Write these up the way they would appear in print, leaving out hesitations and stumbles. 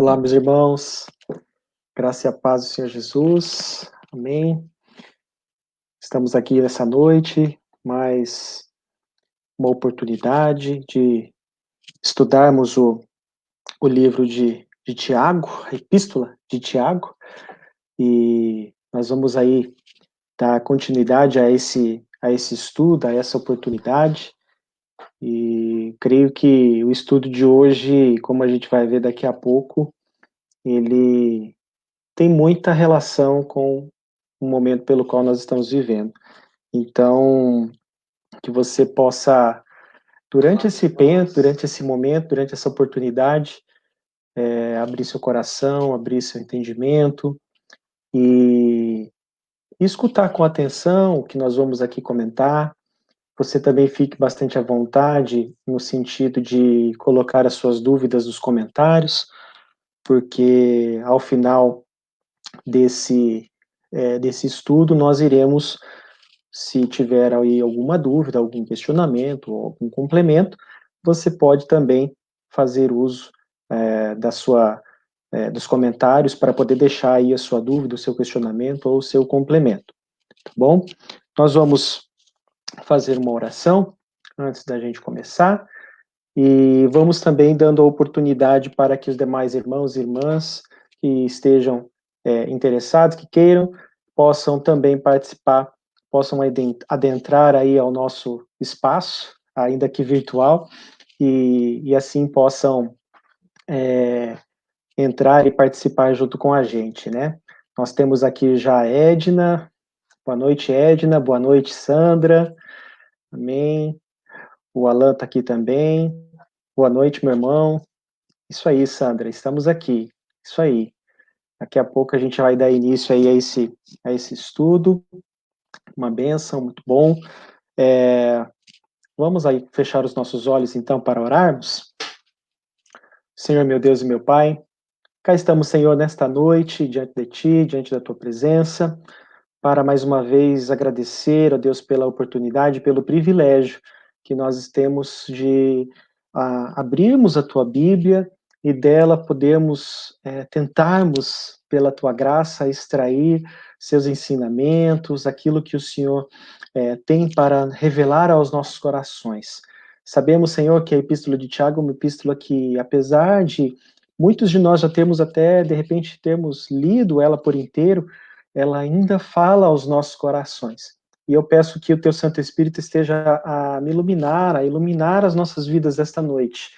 Olá, meus irmãos, graça e a paz do Senhor Jesus, amém. Estamos aqui nessa noite, mais uma oportunidade de estudarmos o livro de Tiago, a epístola de Tiago, e nós vamos aí dar continuidade a esse estudo, a essa oportunidade, e creio que o estudo de hoje, como a gente vai ver daqui a pouco, ele tem muita relação com o momento pelo qual nós estamos vivendo. Então, que você possa, durante esse tempo, durante esse momento, durante essa oportunidade, abrir seu coração, abrir seu entendimento e escutar com atenção o que nós vamos aqui comentar. Você também fique bastante à vontade no sentido de colocar as suas dúvidas nos comentários, porque ao final desse estudo nós iremos, se tiver aí alguma dúvida, algum questionamento ou algum complemento, você pode também fazer uso dos comentários para poder deixar aí a sua dúvida, o seu questionamento ou o seu complemento, tá bom? Nós vamos fazer uma oração antes da gente começar e vamos também dando a oportunidade para que os demais irmãos e irmãs que estejam interessados, que queiram, possam também participar, possam adentrar aí ao nosso espaço, ainda que virtual, e assim possam entrar e participar junto com a gente, né? Nós temos aqui já a Edna. Boa noite, Edna. Boa noite, Sandra. Amém. O Alan está aqui também. Boa noite, meu irmão. Isso aí, Sandra, estamos aqui. Isso aí. Daqui a pouco a gente vai dar início aí a esse estudo. Uma bênção, muito bom. Vamos aí fechar os nossos olhos, então, para orarmos? Senhor, meu Deus e meu Pai, cá estamos, Senhor, nesta noite, diante de Ti, diante da Tua presença, para mais uma vez agradecer a Deus pela oportunidade, pelo privilégio que nós temos de abrirmos a Tua Bíblia e dela podermos tentarmos, pela Tua graça, extrair seus ensinamentos, aquilo que o Senhor tem para revelar aos nossos corações. Sabemos, Senhor, que a Epístola de Tiago é uma epístola que, apesar de muitos de nós já termos até, de repente, termos lido ela por inteiro, ela ainda fala aos nossos corações. E eu peço que o Teu Santo Espírito esteja a me iluminar, a iluminar as nossas vidas esta noite,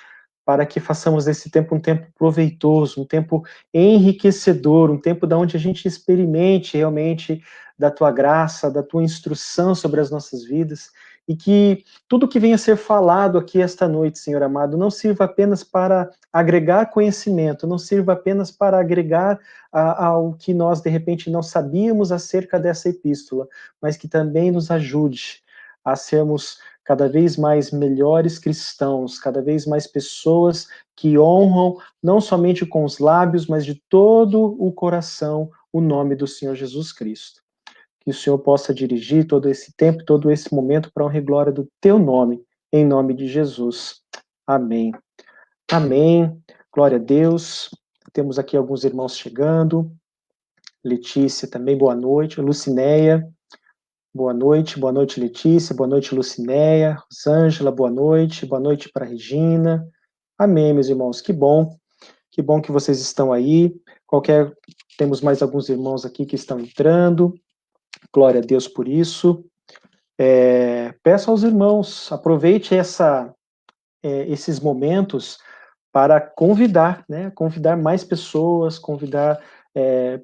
para que façamos desse tempo um tempo proveitoso, um tempo enriquecedor, um tempo da onde a gente experimente realmente da Tua graça, da Tua instrução sobre as nossas vidas, e que tudo que venha a ser falado aqui esta noite, Senhor amado, não sirva apenas para agregar conhecimento, não sirva apenas para agregar ao que nós, de repente, não sabíamos acerca dessa epístola, mas que também nos ajude a sermos cada vez mais melhores cristãos, cada vez mais pessoas que honram, não somente com os lábios, mas de todo o coração, o nome do Senhor Jesus Cristo. Que o Senhor possa dirigir todo esse tempo, todo esse momento para a honra e glória do Teu nome, em nome de Jesus. Amém. Amém. Glória a Deus. Temos aqui alguns irmãos chegando. Letícia também, boa noite. Lucinéia, boa noite. Boa noite, Letícia. Boa noite, Lucinéia. Rosângela, boa noite. Boa noite para Regina. Amém, meus irmãos. Que bom. Que bom que vocês estão aí. Temos mais alguns irmãos aqui que estão entrando. Glória a Deus por isso. Peço aos irmãos, aproveite esses momentos para convidar, né? Convidar mais pessoas, convidar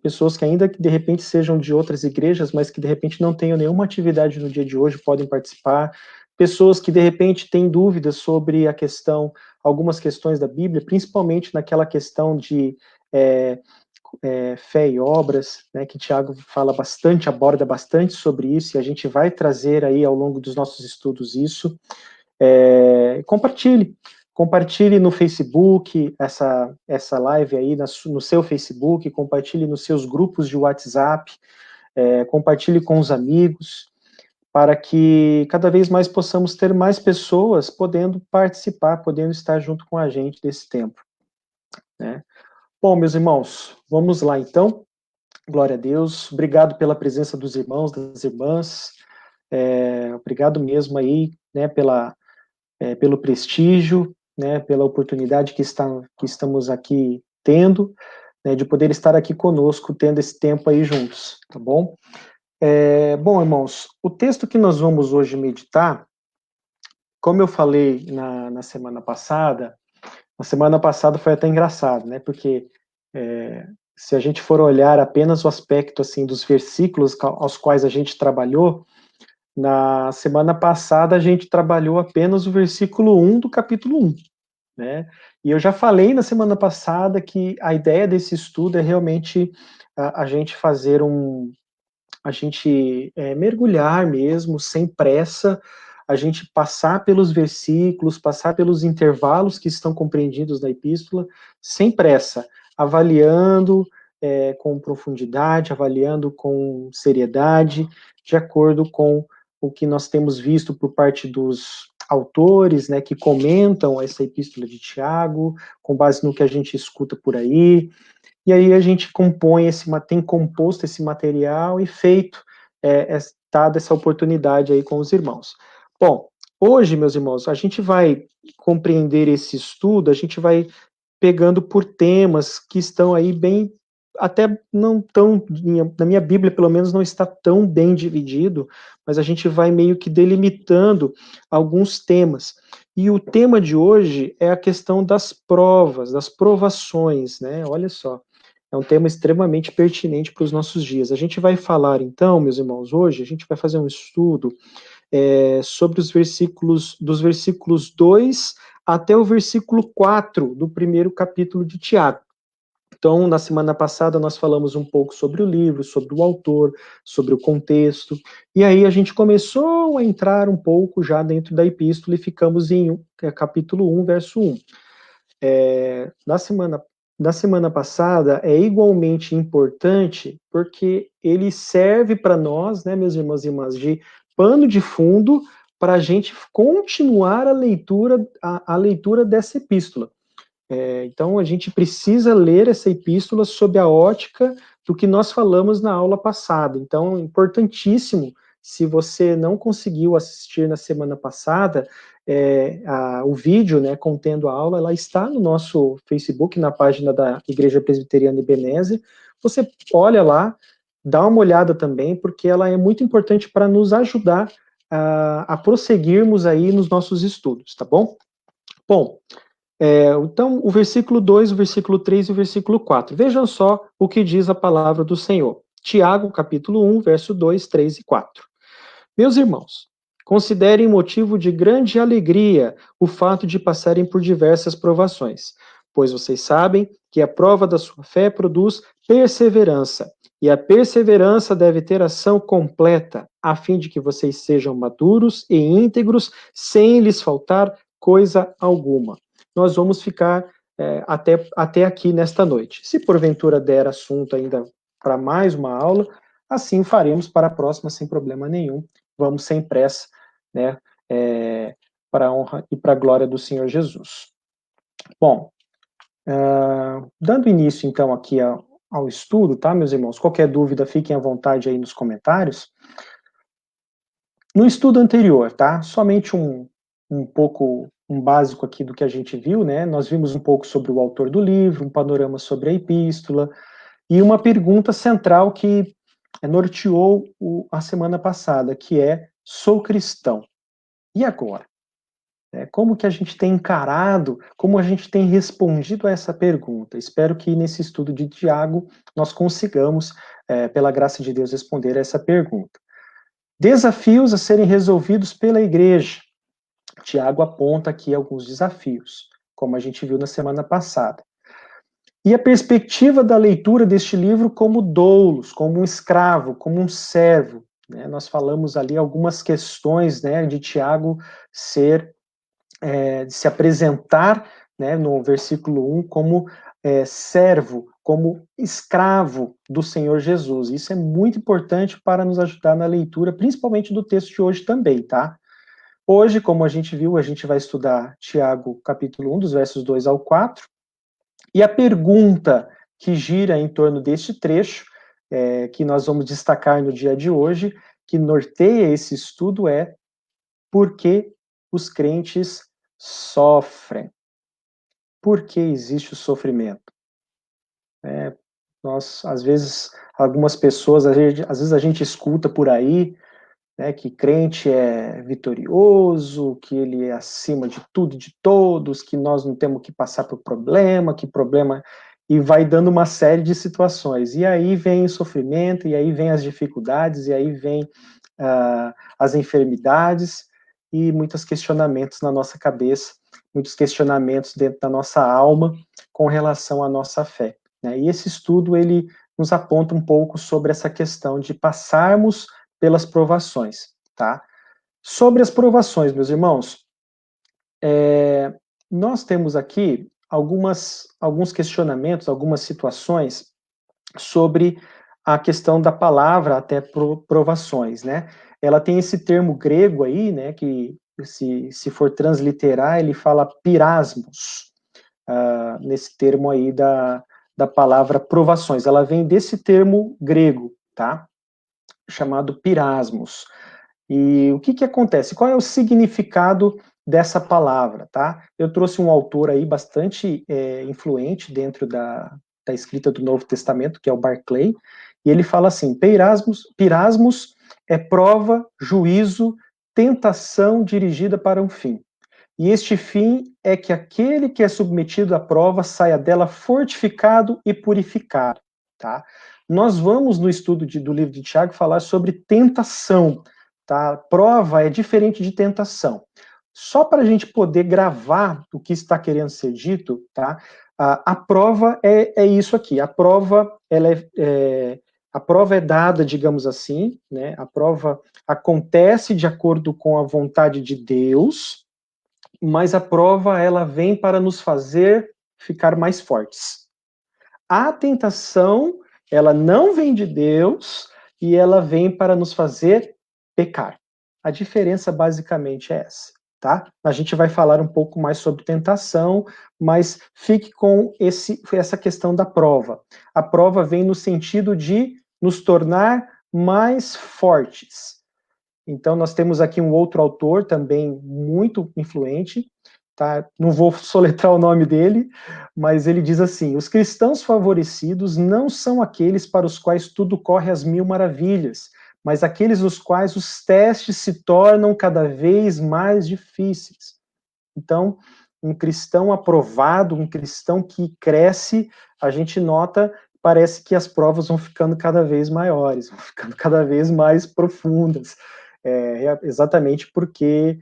pessoas que ainda que de repente sejam de outras igrejas, mas que de repente não tenham nenhuma atividade no dia de hoje, podem participar. Pessoas que de repente têm dúvidas sobre algumas questões da Bíblia, principalmente naquela questão de fé e obras, né, que Tiago fala bastante, aborda bastante sobre isso, e a gente vai trazer aí ao longo dos nossos estudos isso. Compartilhe no Facebook essa live aí no seu Facebook, compartilhe nos seus grupos de WhatsApp, compartilhe com os amigos, para que cada vez mais possamos ter mais pessoas podendo participar, podendo estar junto com a gente desse tempo, né? Bom, meus irmãos, vamos lá então. Glória a Deus. Obrigado pela presença dos irmãos, das irmãs. Obrigado mesmo aí, né, pelo prestígio, né, pela oportunidade que estamos aqui tendo, né, de poder estar aqui conosco, tendo esse tempo aí juntos, tá bom? Bom, irmãos, o texto que nós vamos hoje meditar, como eu falei na semana passada, foi até engraçado, né? Porque se a gente for olhar apenas o aspecto assim dos versículos aos quais a gente trabalhou, na semana passada a gente trabalhou apenas o versículo 1 do capítulo 1, né? E eu já falei na semana passada que a ideia desse estudo é realmente a gente fazer mergulhar mesmo, sem pressa, a gente passar pelos versículos, passar pelos intervalos que estão compreendidos na epístola, sem pressa, avaliando com profundidade, avaliando com seriedade, de acordo com o que nós temos visto por parte dos autores, né, que comentam essa epístola de Tiago, com base no que a gente escuta por aí, e aí a gente tem composto esse material e feito, dado essa oportunidade aí com os irmãos. Bom, hoje, meus irmãos, a gente vai compreender esse estudo, a gente vai pegando por temas que estão aí bem, até não tão, na minha Bíblia pelo menos não está tão bem dividido, mas a gente vai meio que delimitando alguns temas. E o tema de hoje é a questão das provas, das provações, né? Olha só. É um tema extremamente pertinente para os nossos dias. A gente vai falar, então, meus irmãos, hoje, a gente vai fazer um estudo sobre dos versículos 2 até o versículo 4 do primeiro capítulo de Tiago. Então, na semana passada, nós falamos um pouco sobre o livro, sobre o autor, sobre o contexto, e aí a gente começou a entrar um pouco já dentro da epístola e ficamos em capítulo 1, verso 1. Na semana passada é igualmente importante porque ele serve para nós, né, meus irmãos e irmãs, de pano de fundo para a gente continuar a leitura dessa epístola. Então a gente precisa ler essa epístola sob a ótica do que nós falamos na aula passada. Então é importantíssimo, se você não conseguiu assistir na semana passada, o vídeo, né, contendo a aula, ela está no nosso Facebook, na página da Igreja Presbiteriana Ebenezer. Você olha lá, dá uma olhada também, porque ela é muito importante para nos ajudar a prosseguirmos aí nos nossos estudos, tá bom? Bom, então, o versículo 2, o versículo 3 e o versículo 4. Vejam só o que diz a palavra do Senhor. Tiago, capítulo 1, verso 2, 3 e 4. Meus irmãos, considerem motivo de grande alegria o fato de passarem por diversas provações, pois vocês sabem que a prova da sua fé produz perseverança, e a perseverança deve ter ação completa, a fim de que vocês sejam maduros e íntegros, sem lhes faltar coisa alguma. Nós vamos ficar até aqui nesta noite. Se porventura der assunto ainda para mais uma aula, assim faremos para a próxima sem problema nenhum. Vamos sem pressa, né, para a honra e para a glória do Senhor Jesus. Bom, dando início então aqui ao estudo, tá, meus irmãos? Qualquer dúvida, fiquem à vontade aí nos comentários. No estudo anterior, tá? Somente um básico aqui do que a gente viu, né? Nós vimos um pouco sobre o autor do livro, um panorama sobre a epístola, e uma pergunta central que norteou a semana passada, que é: sou cristão. E agora? Como que a gente tem encarado, como a gente tem respondido a essa pergunta? Espero que nesse estudo de Tiago nós consigamos, pela graça de Deus, responder a essa pergunta. Desafios a serem resolvidos pela igreja. Tiago aponta aqui alguns desafios, como a gente viu na semana passada. E a perspectiva da leitura deste livro como doulos, como um escravo, como um servo. Né? Nós falamos ali algumas questões, né, de Tiago de se apresentar, né, no versículo 1 como servo, como escravo do Senhor Jesus. Isso é muito importante para nos ajudar na leitura, principalmente do texto de hoje também, tá? Hoje, como a gente viu, a gente vai estudar Tiago, capítulo 1, dos versos 2 ao 4, E a pergunta que gira em torno deste trecho, que nós vamos destacar no dia de hoje, que norteia esse estudo é: por que os crentes sofrem? Por que existe o sofrimento? Nós, às vezes, algumas pessoas, às vezes a gente escuta por aí, né, que crente é vitorioso, que ele é acima de tudo e de todos, que nós não temos que passar por problema, que problema... E vai dando uma série de situações. E aí vem o sofrimento, e aí vem as dificuldades, e aí vem as enfermidades, e muitos questionamentos na nossa cabeça, muitos questionamentos dentro da nossa alma com relação à nossa fé, né? E esse estudo, ele nos aponta um pouco sobre essa questão de passarmos pelas provações, tá? Sobre as provações, meus irmãos, nós temos aqui alguns questionamentos, algumas situações sobre a questão da palavra até provações, né? Ela tem esse termo grego aí, né, que se for transliterar, ele fala pirasmos, nesse termo aí da palavra provações. Ela vem desse termo grego, tá? Chamado pirasmos. E o que que acontece? Qual é o significado dessa palavra, tá? Eu trouxe um autor aí bastante influente dentro da escrita do Novo Testamento, que é o Barclay, e ele fala assim: pirasmos é prova, juízo, tentação dirigida para um fim. E este fim é que aquele que é submetido à prova saia dela fortificado e purificado, tá? Nós vamos, no estudo do livro de Tiago, falar sobre tentação, tá? Prova é diferente de tentação. Só para a gente poder gravar o que está querendo ser dito, tá? A prova é isso aqui. A prova, a prova é dada, digamos assim, né? A prova acontece de acordo com a vontade de Deus, mas a prova, ela vem para nos fazer ficar mais fortes. A tentação, ela não vem de Deus e ela vem para nos fazer pecar. A diferença basicamente é essa, tá? A gente vai falar um pouco mais sobre tentação, mas fique com essa questão da prova. A prova vem no sentido de nos tornar mais fortes. Então, nós temos aqui um outro autor também muito influente, tá? Não vou soletrar o nome dele, mas ele diz assim: os cristãos favorecidos não são aqueles para os quais tudo corre às mil maravilhas, mas aqueles nos quais os testes se tornam cada vez mais difíceis. Então, um cristão aprovado, um cristão que cresce, a gente nota, parece que as provas vão ficando cada vez maiores, vão ficando cada vez mais profundas, exatamente porque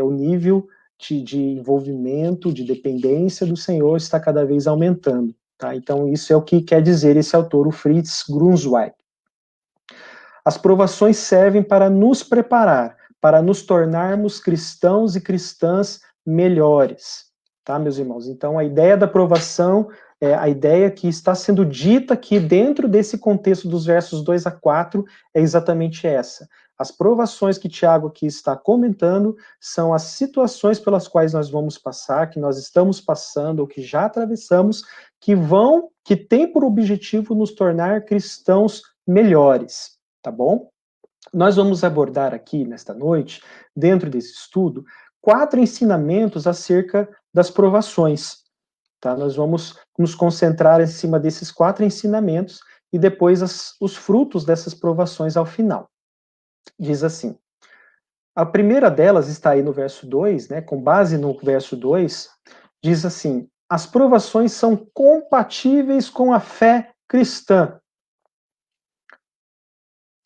o nível de envolvimento, de dependência do Senhor está cada vez aumentando. Tá? Então, isso é o que quer dizer esse autor, o Fritz Grunzweig. As provações servem para nos preparar, para nos tornarmos cristãos e cristãs melhores, tá, meus irmãos? Então, a ideia da provação, a ideia que está sendo dita aqui dentro desse contexto dos versos 2 a 4 é exatamente essa. As provações que Tiago aqui está comentando são as situações pelas quais nós vamos passar, que nós estamos passando ou que já atravessamos, que têm por objetivo nos tornar cristãos melhores, tá bom? Nós vamos abordar aqui nesta noite, dentro desse estudo, 4 ensinamentos acerca das provações, tá? Nós vamos nos concentrar em cima desses 4 ensinamentos e depois os frutos dessas provações ao final. Diz assim: a primeira delas está aí no verso 2, né, com base no verso 2, diz assim: as provações são compatíveis com a fé cristã.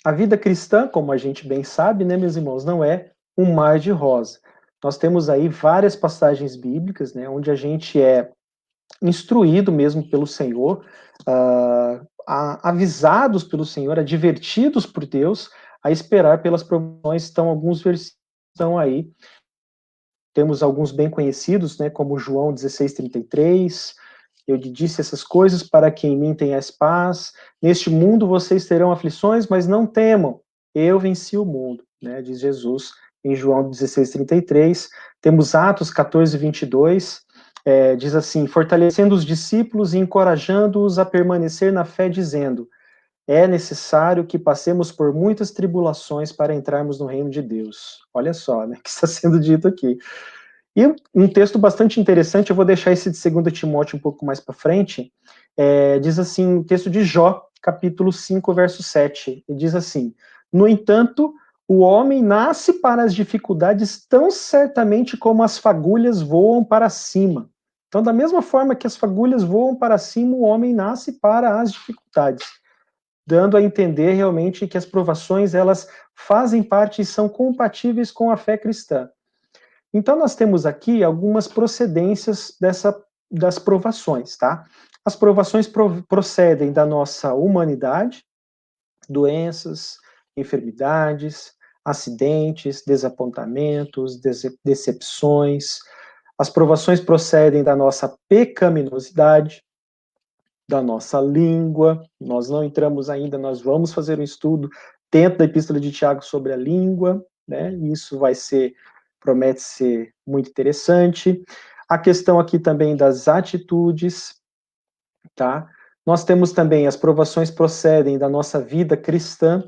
A vida cristã, como a gente bem sabe, né, meus irmãos, não é um mar de rosa. Nós temos aí várias passagens bíblicas, né, onde a gente é instruído mesmo pelo Senhor, avisados pelo Senhor, advertidos por Deus a esperar pelas provações. Então, alguns versículos estão aí. Temos alguns bem conhecidos, né, como João 16:33. Eu lhe disse essas coisas para que em mim tenhas paz. Neste mundo vocês terão aflições, mas não temam. Eu venci o mundo, né, diz Jesus em João 16:33. Temos Atos 14:22. diz assim, fortalecendo os discípulos e encorajando-os a permanecer na fé, dizendo, é necessário que passemos por muitas tribulações para entrarmos no reino de Deus. Olha só, né, o que está sendo dito aqui. E um texto bastante interessante, eu vou deixar esse de 2 Timóteo um pouco mais para frente, diz assim, o texto de Jó, capítulo 5, verso 7, e diz assim, no entanto, o homem nasce para as dificuldades tão certamente como as fagulhas voam para cima. Então, da mesma forma que as fagulhas voam para cima, o homem nasce para as dificuldades, dando a entender realmente que as provações, elas fazem parte e são compatíveis com a fé cristã. Então, nós temos aqui algumas procedências das provações, tá? As provações procedem da nossa humanidade, doenças, enfermidades, acidentes, desapontamentos, decepções. As provações procedem da nossa pecaminosidade, da nossa língua. Nós não entramos ainda, nós vamos fazer um estudo dentro da Epístola de Tiago sobre a língua, né? Isso promete ser muito interessante. A questão aqui também das atitudes, tá? Nós temos também as provações procedem da nossa vida cristã.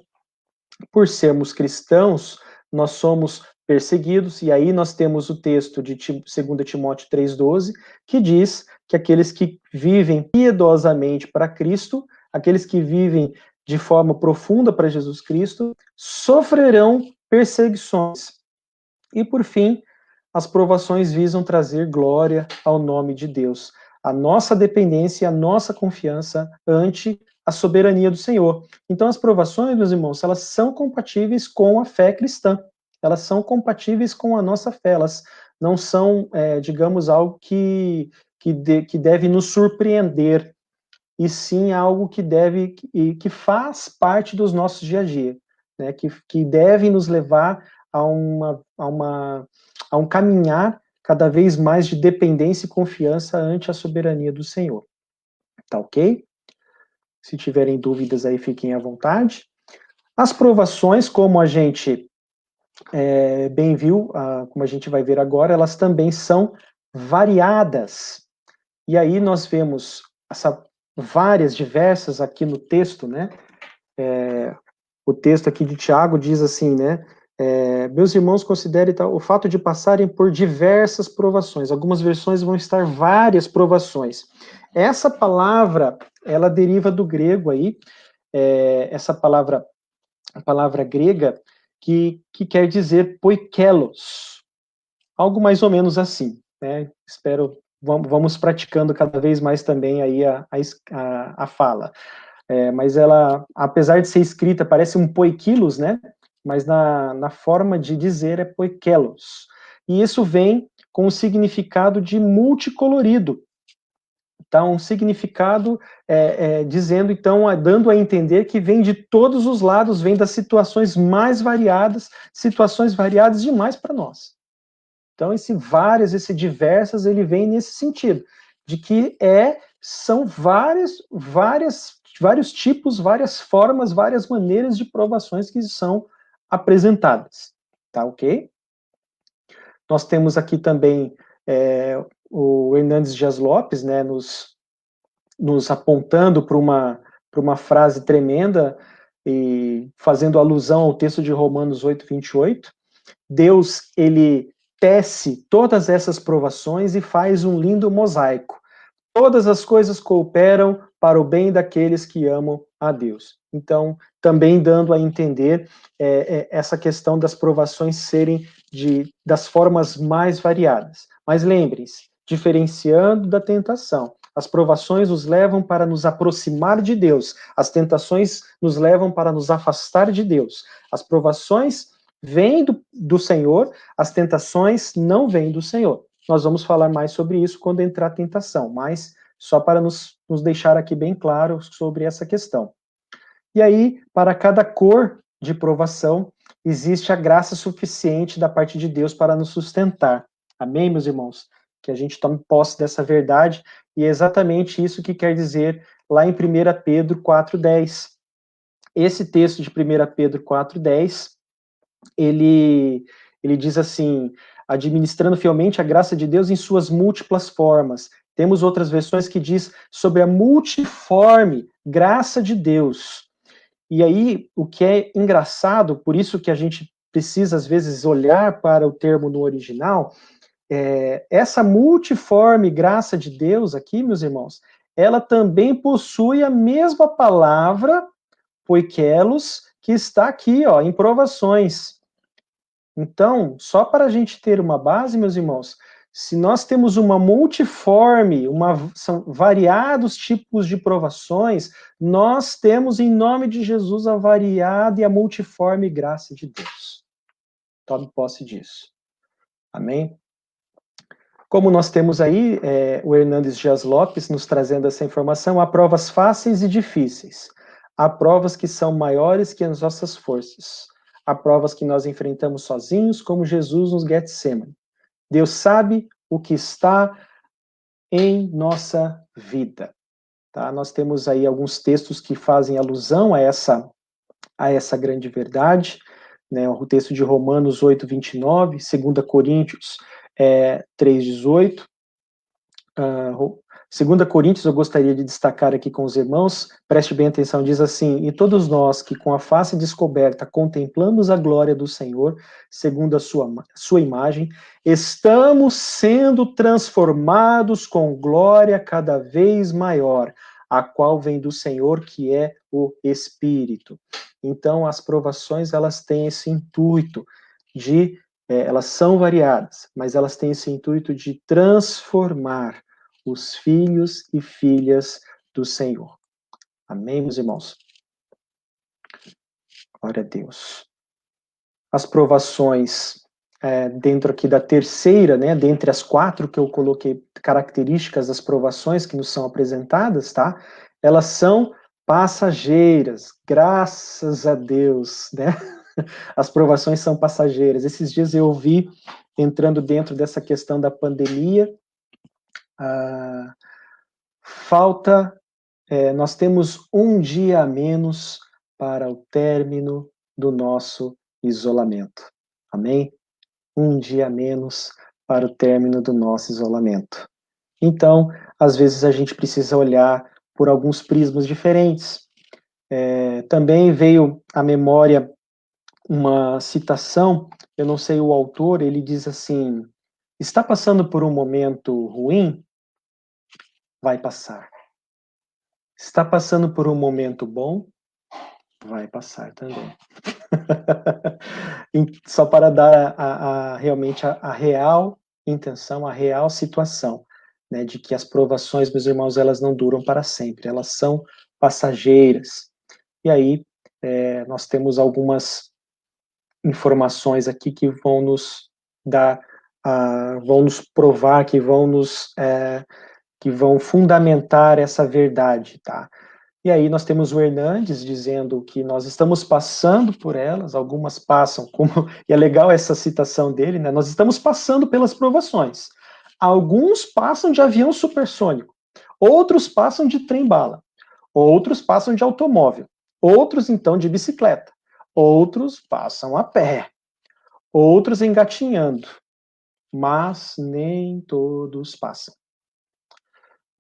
Por sermos cristãos, nós somos perseguidos, e aí nós temos o texto de 2 Timóteo 3,12, que diz que aqueles que vivem piedosamente para Cristo, aqueles que vivem de forma profunda para Jesus Cristo, sofrerão perseguições. E por fim, as provações visam trazer glória ao nome de Deus. A nossa dependência e a nossa confiança ante a soberania do Senhor. Então, as provações, meus irmãos, elas são compatíveis com a fé cristã. Elas são compatíveis com a nossa fé. Elas não são, digamos, algo que deve nos surpreender, e sim algo que faz parte dos nossos dia a dia, né? Que deve nos levar a um caminhar cada vez mais de dependência e confiança ante a soberania do Senhor. Tá ok? Se tiverem dúvidas aí, fiquem à vontade. As provações, como a gente bem viu, como a gente vai ver agora, elas também são variadas. E aí nós vemos várias, diversas aqui no texto, né? O texto aqui de Tiago diz assim, né? Meus irmãos, considerem o fato de passarem por diversas provações. Algumas versões vão estar várias provações. Essa palavra, ela deriva do grego aí, essa palavra, a palavra grega, que quer dizer poikelos. Algo mais ou menos assim, né? Vamos praticando cada vez mais também aí a fala. Mas ela, apesar de ser escrita, parece um poikilos, né? Mas na forma de dizer é poikelos. E isso vem com o significado de multicolorido. Então, um significado dizendo, então, dando a entender que vem de todos os lados, vem das situações mais variadas, situações variadas demais para nós. Então, esse diversas, ele vem nesse sentido, de que são vários tipos, várias formas, várias maneiras de provações que são apresentadas, tá ok? Nós temos aqui também o Hernandes Dias Lopes, né, nos apontando para uma frase tremenda e fazendo alusão ao texto de Romanos 8:28. Deus, ele tece todas essas provações e faz um lindo mosaico. Todas as coisas cooperam para o bem daqueles que amam a Deus. Então, também dando a entender essa questão das provações serem das formas mais variadas. Mas lembrem-se, diferenciando da tentação. As provações nos levam para nos aproximar de Deus. As tentações nos levam para nos afastar de Deus. As provações vêm do Senhor, as tentações não vêm do Senhor. Nós vamos falar mais sobre isso quando entrar a tentação, mas só para nos deixar aqui bem claro sobre essa questão. E aí, para cada cor de provação, existe a graça suficiente da parte de Deus para nos sustentar. Amém, meus irmãos? Que a gente tome posse dessa verdade, e é exatamente isso que quer dizer lá em 1 Pedro 4:10. Esse texto de 1 Pedro 4:10, ele diz assim, administrando fielmente a graça de Deus em suas múltiplas formas. Temos outras versões que diz sobre a multiforme graça de Deus. E aí, o que é engraçado, por isso que a gente precisa, às vezes, olhar para o termo no original, essa multiforme graça de Deus aqui, meus irmãos, ela também possui a mesma palavra, poikelos, que está aqui, ó, em provações. Então, só para a gente ter uma base, meus irmãos, se nós temos uma multiforme, são variados tipos de provações, nós temos, em nome de Jesus, a variada e a multiforme graça de Deus. Tome posse disso. Amém? Como nós temos aí o Hernandes Dias Lopes nos trazendo essa informação, há provas fáceis e difíceis. Há provas que são maiores que as nossas forças. Há provas que nós enfrentamos sozinhos, como Jesus nos Getsemane. Deus sabe o que está em nossa vida. Tá? Nós temos aí alguns textos que fazem alusão a essa grande verdade, né? O texto de Romanos 8, 29, 2 Coríntios 3, 18, 2 Coríntios, eu gostaria de destacar aqui com os irmãos, preste bem atenção, diz assim: e todos nós que com a face descoberta contemplamos a glória do Senhor, segundo a sua imagem, estamos sendo transformados com glória cada vez maior, a qual vem do Senhor, que é o Espírito. Então, as provações, elas têm esse intuito de, elas são variadas, mas elas têm esse intuito de transformar os filhos e filhas do Senhor. Amém, meus irmãos? Glória a Deus. As provações, dentro aqui da terceira, né, dentre as 4 que eu coloquei, características das provações que nos são apresentadas, tá? Elas são passageiras, graças a Deus, né? As provações são passageiras. Esses dias eu ouvi, entrando dentro dessa questão da pandemia, nós temos um dia a menos para o término do nosso isolamento. Amém? Um dia a menos para o término do nosso isolamento. Então, às vezes a gente precisa olhar por alguns prismas diferentes. Também veio à memória uma citação, eu não sei o autor, ele diz assim: está passando por um momento ruim? Vai passar. Está passando por um momento bom? Vai passar também. Só para dar realmente a real intenção, a real situação, né, de que as provações, meus irmãos, elas não duram para sempre, elas são passageiras. E aí, nós temos algumas informações aqui que vão nos dar, vão nos provar, que vão fundamentar essa verdade, tá? E aí nós temos o Hernandes dizendo que nós estamos passando por elas, algumas passam, e é legal essa citação dele, né? Nós estamos passando pelas provações. Alguns passam de avião supersônico, outros passam de trem-bala, outros passam de automóvel, outros então de bicicleta, outros passam a pé, outros engatinhando, mas nem todos passam.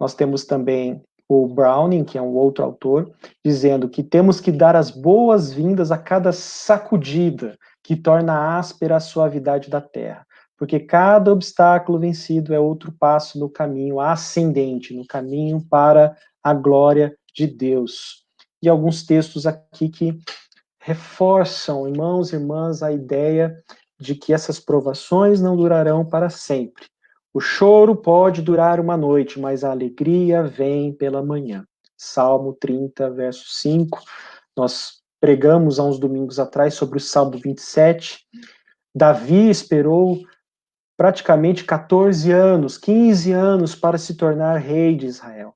Nós temos também o Browning, que é um outro autor, dizendo que temos que dar as boas-vindas a cada sacudida que torna áspera a suavidade da terra, porque cada obstáculo vencido é outro passo no caminho ascendente, no caminho para a glória de Deus. E alguns textos aqui que reforçam, irmãos e irmãs, a ideia de que essas provações não durarão para sempre. O choro pode durar uma noite, mas a alegria vem pela manhã. Salmo 30, verso 5. Nós pregamos há uns domingos atrás sobre o Salmo 27. Davi esperou praticamente 14 anos, 15 anos para se tornar rei de Israel.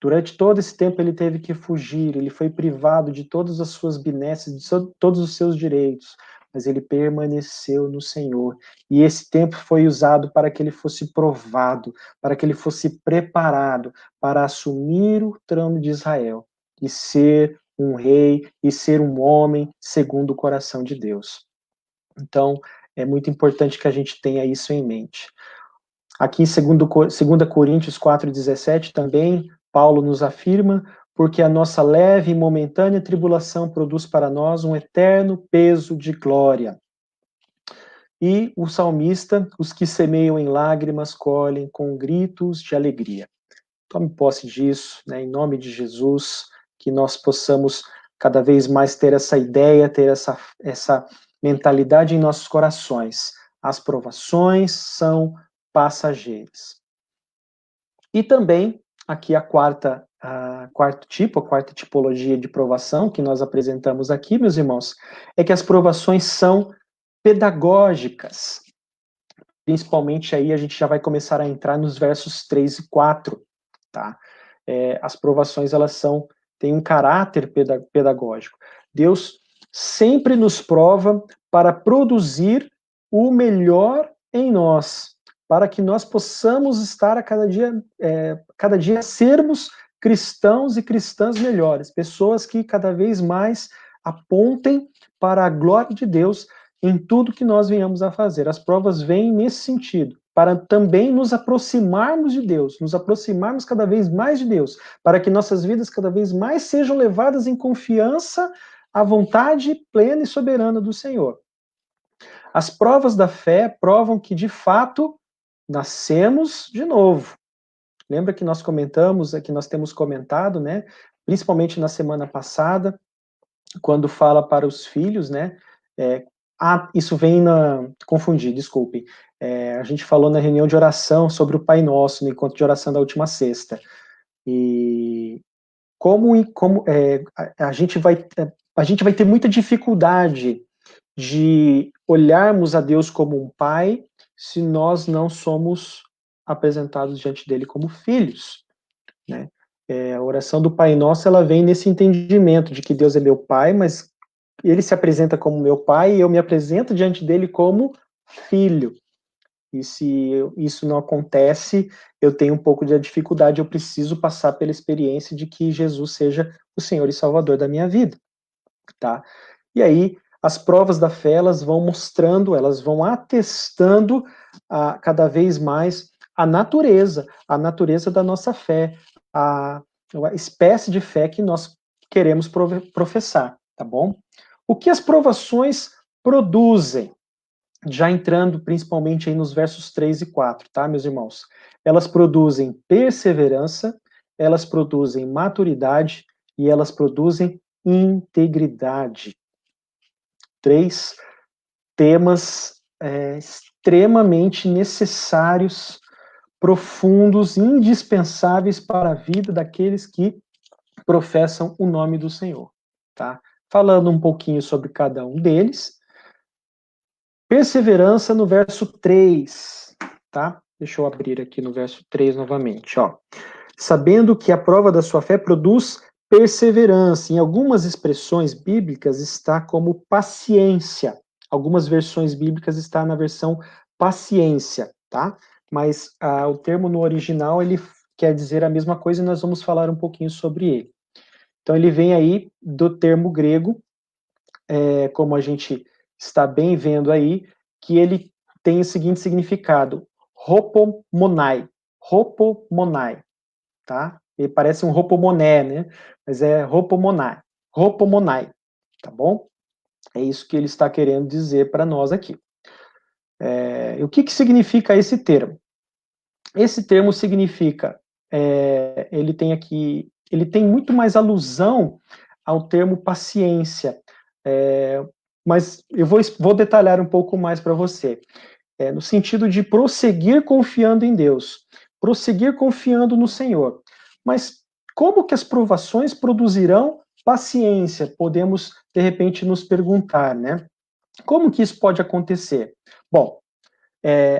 Durante todo esse tempo ele teve que fugir, ele foi privado de todas as suas benesses, de todos os seus direitos, mas ele permaneceu no Senhor. E esse tempo foi usado para que ele fosse provado, para que ele fosse preparado para assumir o trono de Israel e ser um rei e ser um homem segundo o coração de Deus. Então, É muito importante que a gente tenha isso em mente. Aqui em 2 Coríntios 4,17 também, Paulo nos afirma, porque a nossa leve e momentânea tribulação produz para nós um eterno peso de glória. E o salmista, os que semeiam em lágrimas colhem com gritos de alegria. Tome posse disso, né, em nome de Jesus, que nós possamos cada vez mais ter essa ideia, ter essa mentalidade em nossos corações. As provações são passageiras. E também, aqui a quarta tipologia de provação que nós apresentamos aqui, meus irmãos, é que as provações são pedagógicas. Principalmente aí a gente já vai começar a entrar nos versos 3 e 4, tá? As provações, elas têm um caráter pedagógico. Deus sempre nos prova para produzir o melhor em nós, para que nós possamos estar a cada dia sermos cristãos e cristãs melhores, pessoas que cada vez mais apontem para a glória de Deus em tudo que nós venhamos a fazer. As provas vêm nesse sentido, para também nos aproximarmos de Deus, nos aproximarmos cada vez mais de Deus, para que nossas vidas cada vez mais sejam levadas em confiança à vontade plena e soberana do Senhor. As provas da fé provam que, de fato, nascemos de novo. Lembra que nós comentamos, que nós temos comentado, né, principalmente na semana passada, quando fala para os filhos, né, isso vem confundir, desculpem. A gente falou na reunião de oração sobre o Pai Nosso, no encontro de oração da última sexta. E a gente vai ter muita dificuldade de olharmos a Deus como um pai se nós não somos apresentados diante dele como filhos, né? A oração do Pai Nosso, ela vem nesse entendimento de que Deus é meu pai, mas ele se apresenta como meu pai e eu me apresento diante dele como filho. E se isso não acontece, eu tenho um pouco de dificuldade, eu preciso passar pela experiência de que Jesus seja o Senhor e Salvador da minha vida, tá? E aí, as provas da fé, elas vão mostrando, elas vão atestando cada vez mais a natureza da nossa fé, a espécie de fé que nós queremos professar, tá bom? O que as provações produzem? Já entrando principalmente aí nos versos 3 e 4, tá, meus irmãos? Elas produzem perseverança, elas produzem maturidade e elas produzem integridade. 3 temas extremamente necessários, profundos, indispensáveis para a vida daqueles que professam o nome do Senhor, tá? Falando um pouquinho sobre cada um deles. Perseverança no verso 3, tá? Deixa eu abrir aqui no verso 3 novamente, ó. Sabendo que a prova da sua fé produz perseverança. Em algumas expressões bíblicas está como paciência. Algumas versões bíblicas está na versão paciência, tá? Mas o termo no original, ele quer dizer a mesma coisa e nós vamos falar um pouquinho sobre ele. Então, ele vem aí do termo grego, como a gente está bem vendo aí, que ele tem o seguinte significado: hopomonai, tá? Ele parece um hopomoné, né? Mas é hopomonai, tá bom? É isso que ele está querendo dizer para nós aqui. O que significa esse termo? Esse termo significa, ele tem muito mais alusão ao termo paciência, mas eu vou detalhar um pouco mais para você, no sentido de prosseguir confiando em Deus, prosseguir confiando no Senhor. Mas como que as provações produzirão paciência? Podemos, de repente, nos perguntar, né? Como que isso pode acontecer? Bom,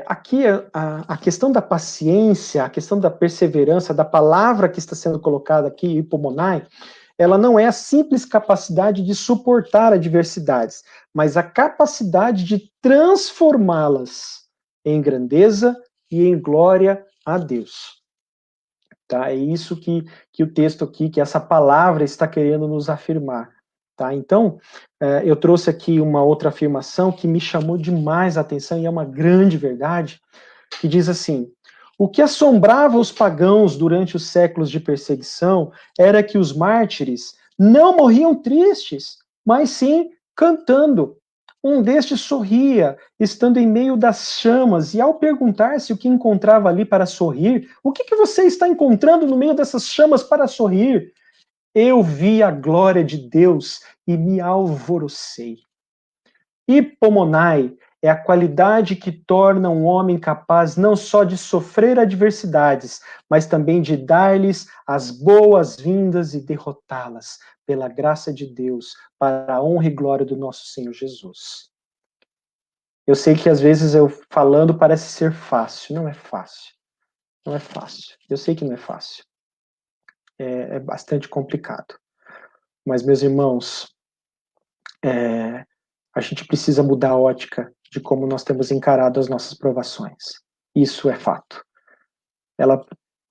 aqui a questão da paciência, a questão da perseverança, da palavra que está sendo colocada aqui, hipomonai, ela não é a simples capacidade de suportar adversidades, mas a capacidade de transformá-las em grandeza e em glória a Deus. Tá? É isso que o texto aqui, que essa palavra está querendo nos afirmar. Tá? Então, eu trouxe aqui uma outra afirmação que me chamou demais a atenção, e é uma grande verdade, que diz assim: o que assombrava os pagãos durante os séculos de perseguição era que os mártires não morriam tristes, mas sim cantando. Um destes sorria, estando em meio das chamas, e ao perguntar-se o que encontrava ali para sorrir, o que você está encontrando no meio dessas chamas para sorrir? Eu vi a glória de Deus e me alvorocei. Hipomonai é a qualidade que torna um homem capaz não só de sofrer adversidades, mas também de dar-lhes as boas-vindas e derrotá-las, pela graça de Deus, para a honra e glória do nosso Senhor Jesus. Eu sei que às vezes eu falando parece ser fácil. Não é fácil. Não é fácil. Eu sei que não é fácil. É bastante complicado. Mas, meus irmãos, a gente precisa mudar a ótica de como nós temos encarado as nossas provações. Isso é fato. Ela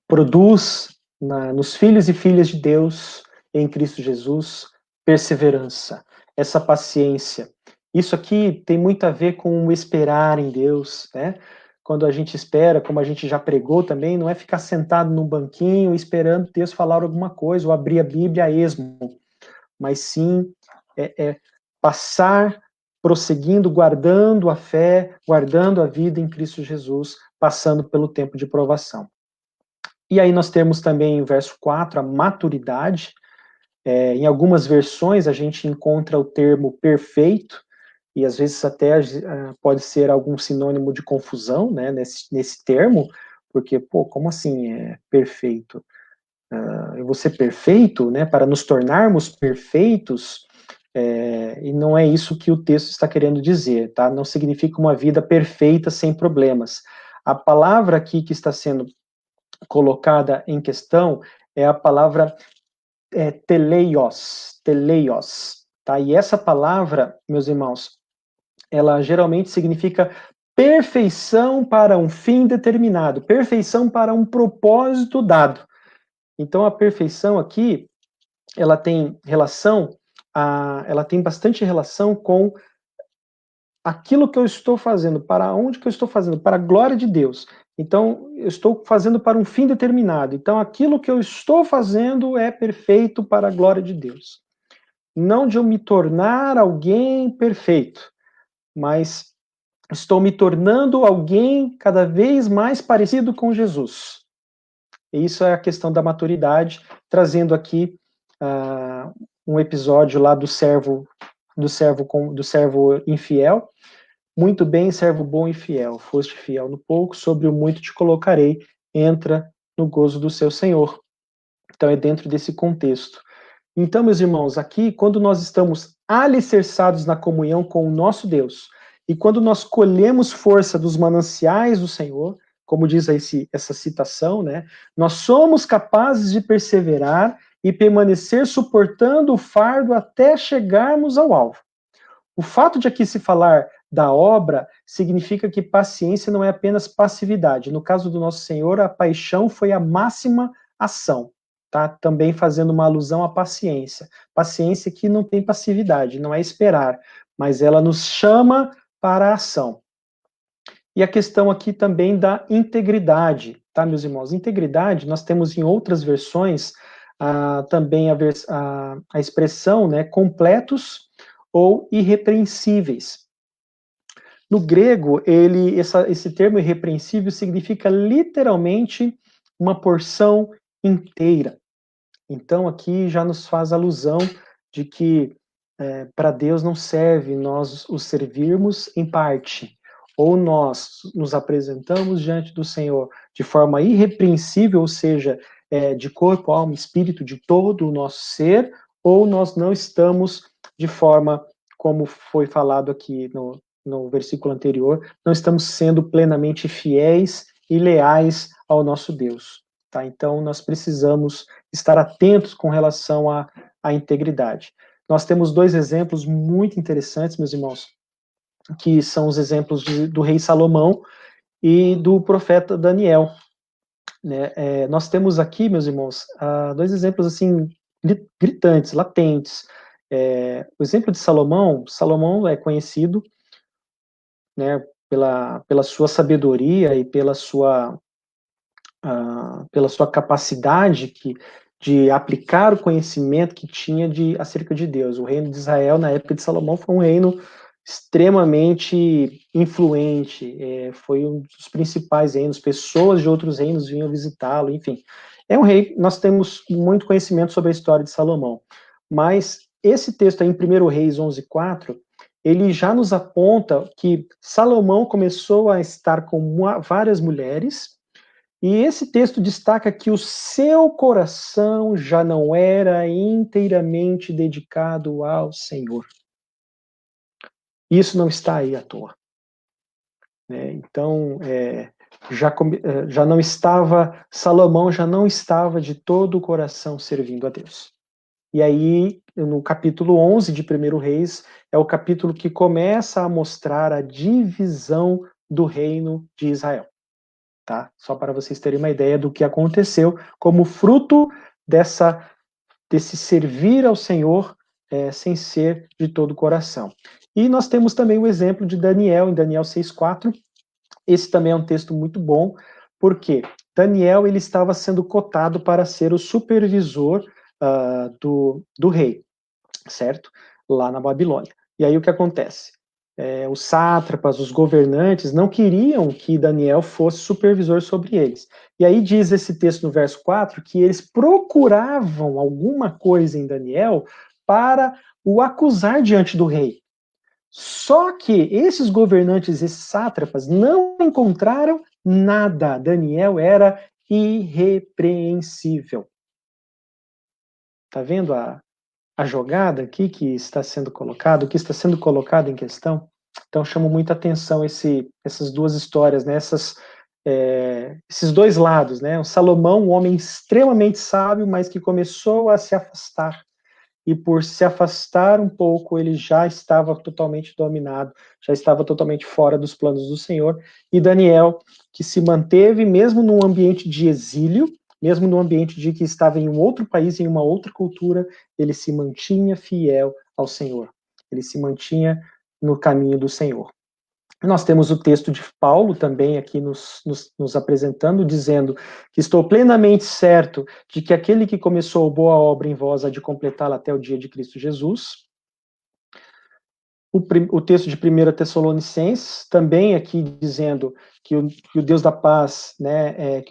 produz nos filhos e filhas de Deus, em Cristo Jesus, perseverança, essa paciência. Isso aqui tem muito a ver com o esperar em Deus, né? Quando a gente espera, como a gente já pregou também, não é ficar sentado num banquinho esperando Deus falar alguma coisa ou abrir a Bíblia a esmo, mas sim passar prosseguindo, guardando a fé, guardando a vida em Cristo Jesus, passando pelo tempo de provação. E aí nós temos também, o verso 4, a maturidade. Em algumas versões a gente encontra o termo perfeito, e às vezes até pode ser algum sinônimo de confusão, né, nesse termo, porque, como assim perfeito? Eu vou ser perfeito, né, para nos tornarmos perfeitos, e não é isso que o texto está querendo dizer, tá? Não significa uma vida perfeita sem problemas. A palavra aqui que está sendo colocada em questão é a palavra teleios, tá? E essa palavra, meus irmãos, ela geralmente significa perfeição para um fim determinado, perfeição para um propósito dado. Então a perfeição aqui, ela tem bastante relação com aquilo que eu estou fazendo, para onde que eu estou fazendo, para a glória de Deus. Então, eu estou fazendo para um fim determinado. Então, aquilo que eu estou fazendo é perfeito para a glória de Deus. Não de eu me tornar alguém perfeito, mas estou me tornando alguém cada vez mais parecido com Jesus. E isso é a questão da maturidade, trazendo aqui um episódio lá do servo infiel. Muito bem, servo bom e fiel, foste fiel no pouco, sobre o muito te colocarei, entra no gozo do seu Senhor. Então é dentro desse contexto. Então, meus irmãos, aqui, quando nós estamos alicerçados na comunhão com o nosso Deus, e quando nós colhemos força dos mananciais do Senhor, como diz essa citação, né, nós somos capazes de perseverar e permanecer suportando o fardo até chegarmos ao alvo. O fato de aqui se falar da obra significa que paciência não é apenas passividade. No caso do nosso Senhor, a paixão foi a máxima ação, tá? Também fazendo uma alusão à paciência. Paciência que não tem passividade, não é esperar, mas ela nos chama para a ação. E a questão aqui também da integridade, tá, meus irmãos? Integridade, nós temos em outras versões também a expressão, né, completos ou irrepreensíveis. No grego, esse termo irrepreensível significa literalmente uma porção inteira. Então, aqui já nos faz alusão de que para Deus não serve nós o servirmos em parte, ou nós nos apresentamos diante do Senhor de forma irrepreensível, ou seja, de corpo, alma, espírito, de todo o nosso ser, ou nós não estamos de forma, como foi falado aqui no versículo anterior, não estamos sendo plenamente fiéis e leais ao nosso Deus. Tá? Então, nós precisamos estar atentos com relação à integridade. Nós temos dois exemplos muito interessantes, meus irmãos, que são os exemplos do rei Salomão e do profeta Daniel. Né? Nós temos aqui, meus irmãos, dois exemplos assim gritantes, latentes. O exemplo de Salomão, Salomão é conhecido, né, pela sua sabedoria e pela sua capacidade de aplicar o conhecimento que tinha acerca de Deus. O reino de Israel, na época de Salomão, foi um reino extremamente influente, foi um dos principais reinos, pessoas de outros reinos vinham visitá-lo, enfim. É um rei, nós temos muito conhecimento sobre a história de Salomão, mas esse texto aí em 1 Reis 11:4, ele já nos aponta que Salomão começou a estar com várias mulheres, e esse texto destaca que o seu coração já não era inteiramente dedicado ao Senhor. Isso não está aí à toa. Então, já não estava, Salomão já não estava de todo o coração servindo a Deus. E aí, no capítulo 11 de 1 Reis, é o capítulo que começa a mostrar a divisão do reino de Israel. Tá? Só para vocês terem uma ideia do que aconteceu como fruto desse servir ao Senhor sem ser de todo o coração. E nós temos também o exemplo de Daniel, em Daniel 6:4. Esse também é um texto muito bom, porque Daniel ele estava sendo cotado para ser o supervisor do rei, certo? Lá na Babilônia. E aí o que acontece? Os sátrapas, os governantes, não queriam que Daniel fosse supervisor sobre eles. E aí diz esse texto no verso 4 que eles procuravam alguma coisa em Daniel para o acusar diante do rei. Só que esses governantes, esses sátrapas, não encontraram nada. Daniel era irrepreensível. Tá vendo a jogada aqui que está sendo colocado, o que está sendo colocado em questão? Então chama muita atenção essas duas histórias, né? Esses dois lados, né? O Salomão, um homem extremamente sábio, mas que começou a se afastar. E por se afastar um pouco, ele já estava totalmente dominado, já estava totalmente fora dos planos do Senhor. E Daniel, que se manteve mesmo num ambiente de exílio, mesmo no ambiente de que estava em um outro país, em uma outra cultura, ele se mantinha fiel ao Senhor. Ele se mantinha no caminho do Senhor. Nós temos o texto de Paulo também aqui nos apresentando, dizendo que estou plenamente certo de que aquele que começou a boa obra em vós há de completá-la até o dia de Cristo Jesus. O texto de 1 Tessalonicenses, também aqui dizendo que o Deus da paz, né,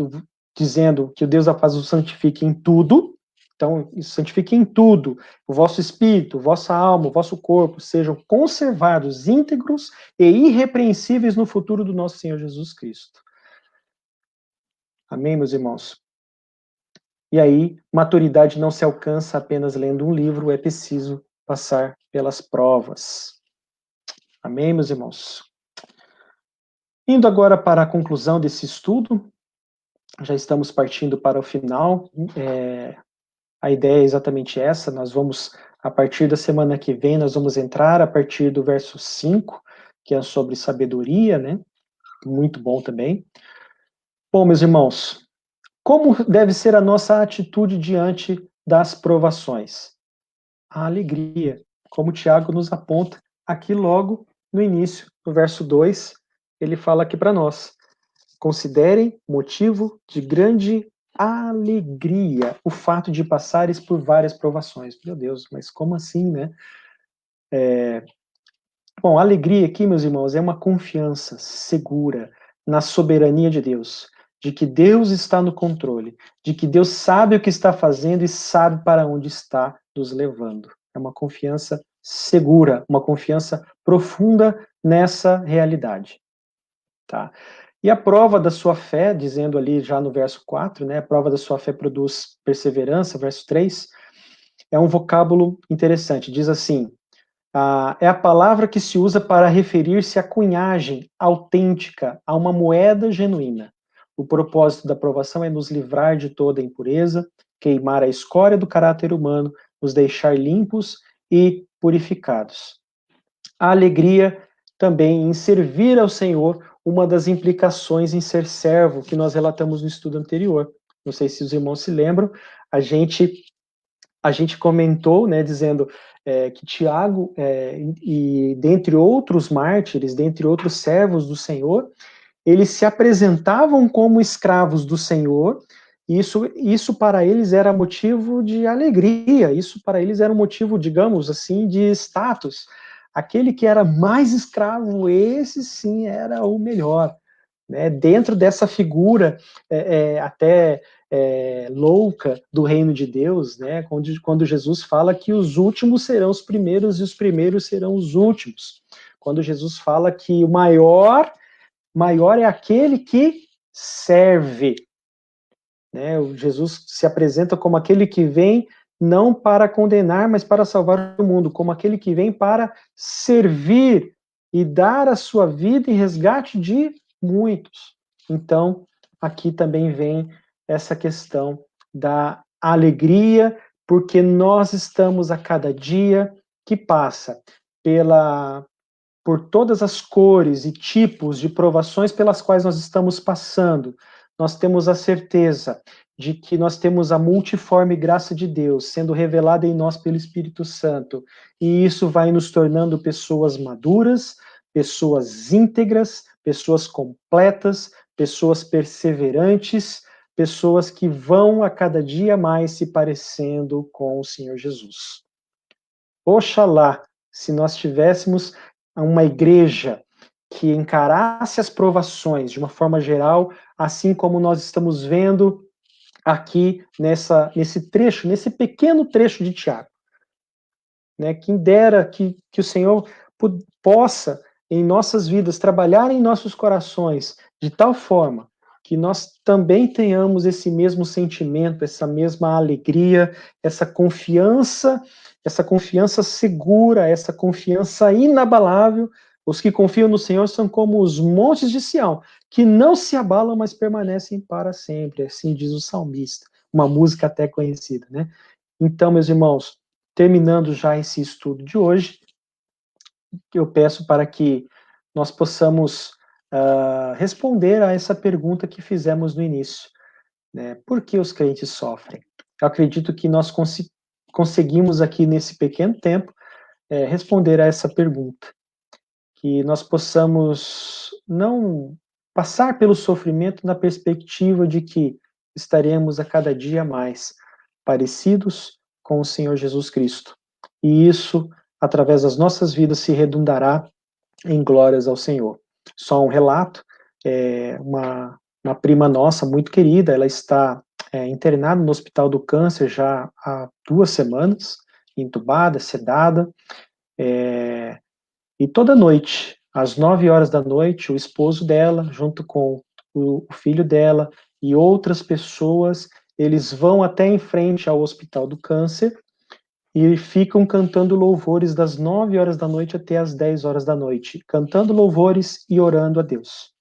dizendo que o Deus da paz o santifique em tudo. Então, santifique em tudo, o vosso espírito, vossa alma, o vosso corpo sejam conservados íntegros e irrepreensíveis no futuro do nosso Senhor Jesus Cristo. Amém, meus irmãos? E aí, maturidade não se alcança apenas lendo um livro, é preciso passar pelas provas. Amém, meus irmãos? Indo agora para a conclusão desse estudo, já estamos partindo para o final. A ideia é exatamente essa, nós vamos, a partir da semana que vem, nós vamos entrar a partir do verso 5, que é sobre sabedoria, né? Muito bom também. Bom, meus irmãos, como deve ser a nossa atitude diante das provações? A alegria, como o Tiago nos aponta aqui logo no início, no verso 2, ele fala aqui para nós. Considerem motivo de grande alegria o fato de passares por várias provações. Meu Deus, mas como assim, né? Bom, a alegria aqui, meus irmãos, é uma confiança segura na soberania de Deus, de que Deus está no controle, de que Deus sabe o que está fazendo e sabe para onde está nos levando. É uma confiança segura, uma confiança profunda nessa realidade. Tá? E a prova da sua fé, dizendo ali já no verso 4, né, a prova da sua fé produz perseverança, verso 3, é um vocábulo interessante. Diz assim, é a palavra que se usa para referir-se à cunhagem autêntica, a uma moeda genuína. O propósito da provação é nos livrar de toda impureza, queimar a escória do caráter humano, nos deixar limpos e purificados. A alegria também em servir ao Senhor, uma das implicações em ser servo, que nós relatamos no estudo anterior. Não sei se os irmãos se lembram, a gente a gente comentou, né, dizendo que Tiago, e dentre outros mártires, dentre outros servos do Senhor, eles se apresentavam como escravos do Senhor, e isso para eles era motivo de alegria, isso para eles era um motivo, digamos assim, de status. Aquele que era mais escravo, esse sim era o melhor. Né? Dentro dessa figura até louca do reino de Deus, né? Quando Jesus fala que os últimos serão os primeiros e os primeiros serão os últimos. Quando Jesus fala que o maior é aquele que serve. Né? O Jesus se apresenta como aquele que vem não para condenar, mas para salvar o mundo, como aquele que vem para servir e dar a sua vida em resgate de muitos. Então, aqui também vem essa questão da alegria, porque nós estamos a cada dia que passa por todas as cores e tipos de provações pelas quais nós estamos passando, nós temos a certeza de que nós temos a multiforme graça de Deus sendo revelada em nós pelo Espírito Santo, e isso vai nos tornando pessoas maduras, pessoas íntegras, pessoas completas, pessoas perseverantes, pessoas que vão a cada dia mais se parecendo com o Senhor Jesus. Oxalá, se nós tivéssemos uma igreja que encarasse as provações de uma forma geral, assim como nós estamos vendo aqui nesse trecho, nesse pequeno trecho de Tiago. Né? Quem dera que o Senhor possa, em nossas vidas, trabalhar em nossos corações de tal forma que nós também tenhamos esse mesmo sentimento, essa mesma alegria, essa confiança segura, essa confiança inabalável. Os que confiam no Senhor são como os montes de Sião, que não se abalam, mas permanecem para sempre. Assim diz o salmista, uma música até conhecida, né? Então, meus irmãos, terminando já esse estudo de hoje, eu peço para que nós possamos responder a essa pergunta que fizemos no início. Né? Por que os crentes sofrem? Eu acredito que nós conseguimos aqui nesse pequeno tempo responder a essa pergunta. Que nós possamos não passar pelo sofrimento na perspectiva de que estaremos a cada dia mais parecidos com o Senhor Jesus Cristo. E isso, através das nossas vidas, se redundará em glórias ao Senhor. Só um relato, uma prima nossa muito querida, ela está internada no Hospital do Câncer já há 2 semanas, entubada, sedada, e toda noite, às 9 horas da noite, o esposo dela, junto com o filho dela e outras pessoas, eles vão até em frente ao Hospital do Câncer e ficam cantando louvores das 9 horas da noite até as 10 horas da noite, cantando louvores e orando a Deus.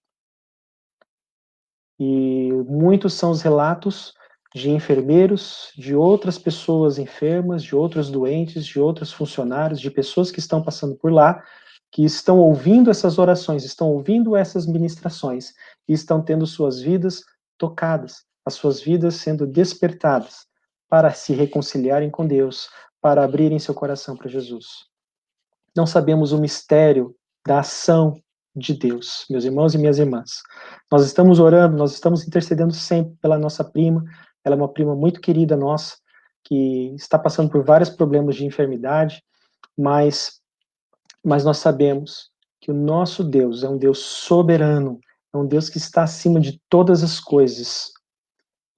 E muitos são os relatos de enfermeiros, de outras pessoas enfermas, de outros doentes, de outros funcionários, de pessoas que estão passando por lá, que estão ouvindo essas orações, estão ouvindo essas ministrações e estão tendo suas vidas tocadas, as suas vidas sendo despertadas para se reconciliarem com Deus, para abrirem seu coração para Jesus. Não sabemos o mistério da ação de Deus, meus irmãos e minhas irmãs. Nós estamos orando, nós estamos intercedendo sempre pela nossa prima, ela é uma prima muito querida nossa, que está passando por vários problemas de enfermidade, mas nós sabemos que o nosso Deus é um Deus soberano, é um Deus que está acima de todas as coisas.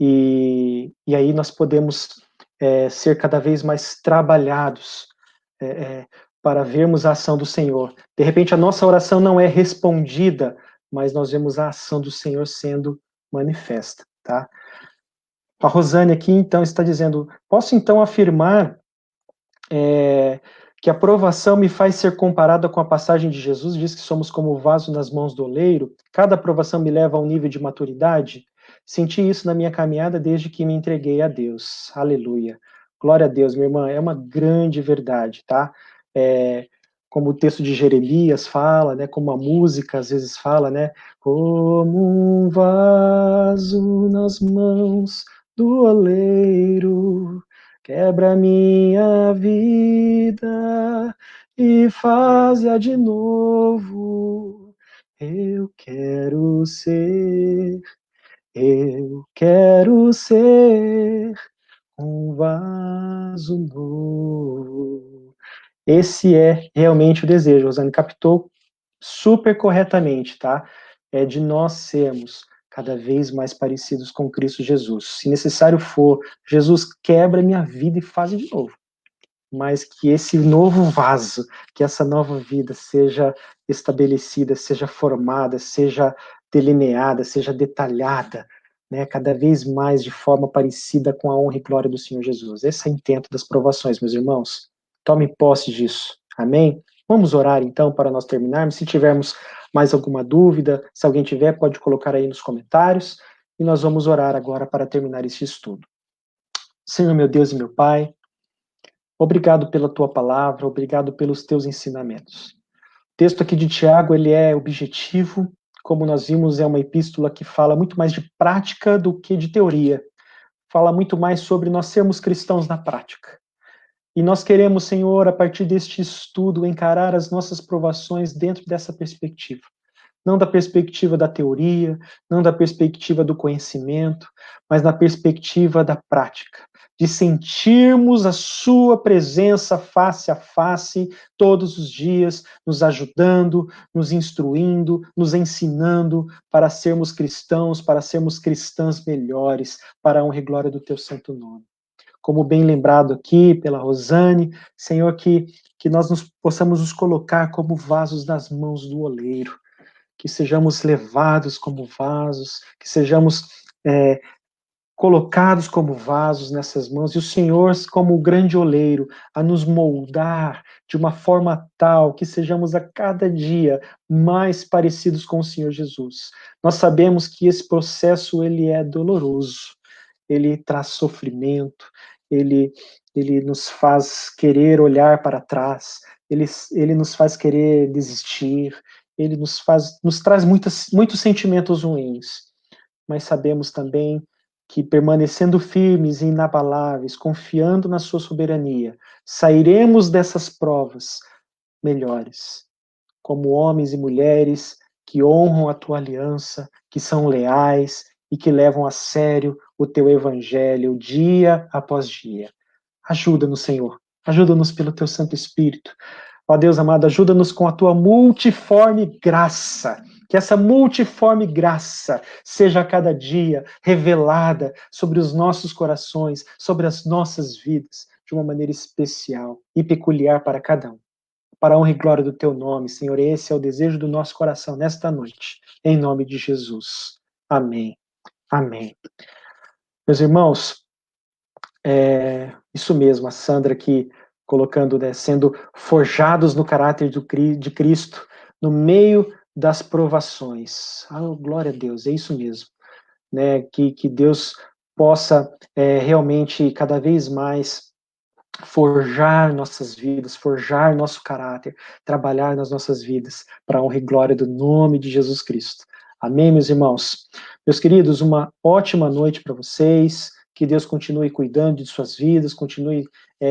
E aí nós podemos ser cada vez mais trabalhados para vermos a ação do Senhor. De repente a nossa oração não é respondida, mas nós vemos a ação do Senhor sendo manifesta, tá? A Rosane aqui, então, está dizendo, posso então afirmar que a provação me faz ser comparada com a passagem de Jesus, diz que somos como o vaso nas mãos do oleiro, cada provação me leva a um nível de maturidade? Senti isso na minha caminhada desde que me entreguei a Deus. Aleluia. Glória a Deus, minha irmã, é uma grande verdade, tá? Como o texto de Jeremias fala, né, como a música às vezes fala, né, como um vaso nas mãos do oleiro, Quebra minha vida e faz-a de novo. Eu quero ser um vaso novo. Esse é realmente o desejo. Rosane captou super corretamente, tá? É de nós sermos cada vez mais parecidos com Cristo Jesus. Se necessário for, Jesus quebra minha vida e faz de novo. Mas que esse novo vaso, que essa nova vida seja estabelecida, seja formada, seja delineada, seja detalhada, né, cada vez mais de forma parecida com a honra e glória do Senhor Jesus. Esse é o intento das provações, meus irmãos. Tome posse disso. Amém? Vamos orar então para nós terminarmos. Se tivermos mais alguma dúvida, se alguém tiver, pode colocar aí nos comentários. E nós vamos orar agora para terminar este estudo. Senhor, meu Deus e meu Pai, obrigado pela tua palavra, obrigado pelos teus ensinamentos. O texto aqui de Tiago, ele é objetivo, como nós vimos, é uma epístola que fala muito mais de prática do que de teoria. Fala muito mais sobre nós sermos cristãos na prática. E nós queremos, Senhor, a partir deste estudo, encarar as nossas provações dentro dessa perspectiva. Não da perspectiva da teoria, não da perspectiva do conhecimento, mas na perspectiva da prática, de sentirmos a sua presença face a face todos os dias, nos ajudando, nos instruindo, nos ensinando para sermos cristãos, para sermos cristãs melhores, para a honra e glória do teu santo nome. Como bem lembrado aqui pela Rosane, Senhor, que nós possamos nos colocar como vasos nas mãos do oleiro, que sejamos levados como vasos, que sejamos colocados como vasos nessas mãos, e o Senhor, como o grande oleiro, a nos moldar de uma forma tal que sejamos a cada dia mais parecidos com o Senhor Jesus. Nós sabemos que esse processo ele é doloroso, ele traz sofrimento, ele nos faz querer olhar para trás, ele nos faz querer desistir, ele nos traz muitos sentimentos ruins, mas sabemos também que permanecendo firmes e inabaláveis, confiando na sua soberania, sairemos dessas provas melhores, como homens e mulheres que honram a tua aliança, que são leais e que levam a sério o teu evangelho dia após dia. Ajuda-nos, Senhor. Ajuda-nos pelo teu Santo Espírito. Ó Deus amado, ajuda-nos com a tua multiforme graça. Que essa multiforme graça seja a cada dia revelada sobre os nossos corações, sobre as nossas vidas, de uma maneira especial e peculiar para cada um. Para a honra e glória do teu nome, Senhor, esse é o desejo do nosso coração nesta noite. Em nome de Jesus. Amém. Amém. Meus irmãos, isso mesmo, a Sandra aqui colocando, né, sendo forjados no caráter de Cristo no meio das provações. Glória a Deus, é isso mesmo. Né, que Deus possa realmente cada vez mais forjar nossas vidas, forjar nosso caráter, trabalhar nas nossas vidas para a honra e glória do nome de Jesus Cristo. Amém, meus irmãos? Meus queridos, uma ótima noite para vocês, que Deus continue cuidando de suas vidas, continue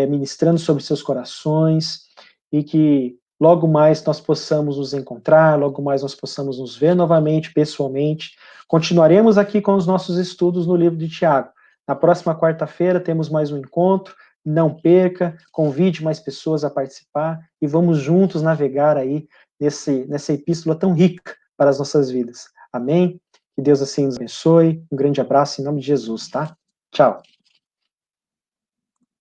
ministrando sobre seus corações e que logo mais nós possamos nos encontrar, logo mais nós possamos nos ver novamente, pessoalmente. Continuaremos aqui com os nossos estudos no livro de Tiago. Na próxima quarta-feira temos mais um encontro. Não perca, convide mais pessoas a participar e vamos juntos navegar aí nessa epístola tão rica para as nossas vidas. Amém? Que Deus assim nos abençoe. Um grande abraço em nome de Jesus, tá? Tchau.